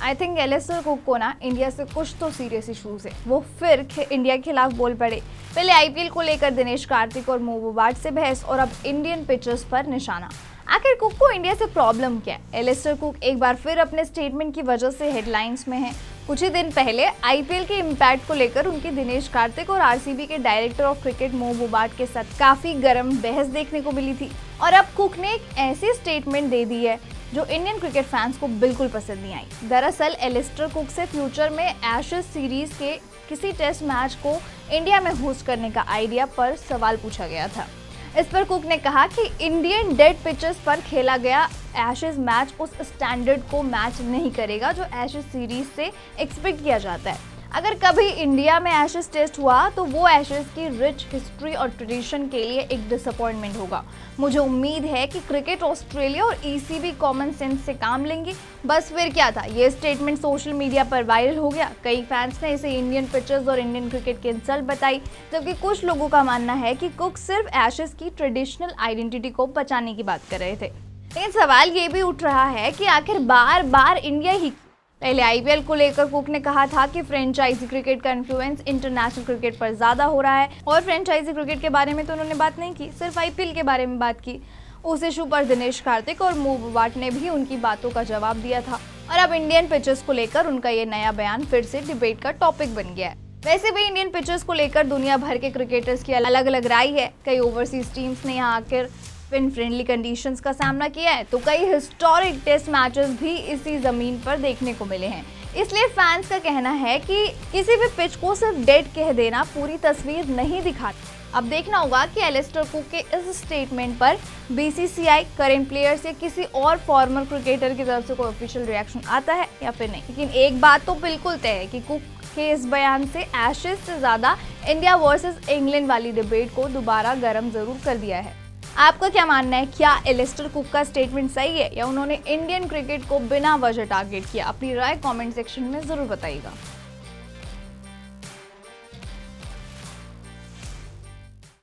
I think Alastair cook को ना India से कुछ तो सीरियस इश्यूज है। वो फिर इंडिया के खिलाफ बोल पड़े। पहले आईपीएल को लेकर दिनेश कार्तिक और मोबाट से बहस और अब इंडियन पिचेस पर निशाना। आखिर कुक को इंडिया से प्रॉब्लम क्या है? एलिस्टर कुक एक बार फिर अपने स्टेटमेंट की वजह से हेडलाइंस में है। कुछ ही दिन पहले आईपीएल के इम्पैक्ट को लेकर उनकी दिनेश कार्तिक और आरसीबी के डायरेक्टर ऑफ क्रिकेट मोबाट के साथ काफी गर्म बहस देखने को मिली थी। और अब कुक ने एक ऐसी स्टेटमेंट दे दी है जो इंडियन क्रिकेट फैंस को बिल्कुल पसंद नहीं आई। दरअसल एलिस्टर कुक से फ्यूचर में एशेज सीरीज के किसी टेस्ट मैच को इंडिया में होस्ट करने का आइडिया पर सवाल पूछा गया था। इस पर कुक ने कहा कि इंडियन डेड पिचेस पर खेला गया एशेज मैच उस स्टैंडर्ड को मैच नहीं करेगा जो एशेज सीरीज से एक्सपेक्ट किया जाता है। अगर कभी इंडिया में एशेज टेस्ट हुआ तो वो एशेज की रिच हिस्ट्री और ट्रेडिशन के लिए एक डिसअपॉइंटमेंट होगा। मुझे उम्मीद है कि क्रिकेट ऑस्ट्रेलिया और ईसीबी कॉमन सेंस से काम लेंगे। बस फिर क्या था, ये स्टेटमेंट सोशल मीडिया पर वायरल हो गया। कई फैंस ने इसे इंडियन पिचेस और इंडियन क्रिकेट की इंसल्ट बताई, जबकि कुछ लोगों का मानना है कि कुक सिर्फ एशेज की ट्रेडिशनल आइडेंटिटी को बचाने की बात कर रहे थे। लेकिन सवाल ये भी उठ रहा है कि आखिर बार बार इंडिया ही। पहले आईपीएल को लेकर कुक ने कहा था कि फ्रेंचाइजी क्रिकेट का इन्फ्लुएंस इंटरनेशनल क्रिकेट पर ज्यादा हो रहा है, और फ्रेंचाइजी क्रिकेट के बारे में तो उन्होंने बात नहीं की, सिर्फ आईपीएल के बारे में बात की। उस इशू पर दिनेश कार्तिक और मोबाट ने भी उनकी बातों का जवाब दिया था। और अब इंडियन पिचेस को लेकर उनका ये नया बयान फिर से डिबेट का टॉपिक बन गया है। वैसे भी इंडियन पिचेस को लेकर दुनिया भर के क्रिकेटर्स की अलग अलग राय है। कई ओवरसीज टीम्स ने यहाँ आकर विन फ्रेंडली कंडीशंस का सामना किया है, तो कई हिस्टोरिक टेस्ट मैचेस भी इसी जमीन पर देखने को मिले हैं। इसलिए फैंस का कहना है कि किसी भी पिच को सिर्फ डेड कह देना पूरी तस्वीर नहीं दिखाता। अब देखना होगा कि एलिस्टर कुक के इस स्टेटमेंट पर बीसीसीआई, करंट प्लेयर्स या किसी और फॉर्मर क्रिकेटर की तरफ से कोई ऑफिशियल रिएक्शन आता है या फिर नहीं। लेकिन एक बात तो बिल्कुल तय है कि कुक के इस बयान से एशेज से ज्यादा इंडिया वर्सेस इंग्लैंड वाली डिबेट को दोबारा गर्म जरूर कर दिया है। आपका क्या मानना है? क्या एलिस्टर कुक का स्टेटमेंट सही है या उन्होंने इंडियन क्रिकेट को बिना वजह टारगेट किया? अपनी राय कमेंट सेक्शन में जरूर बताइएगा।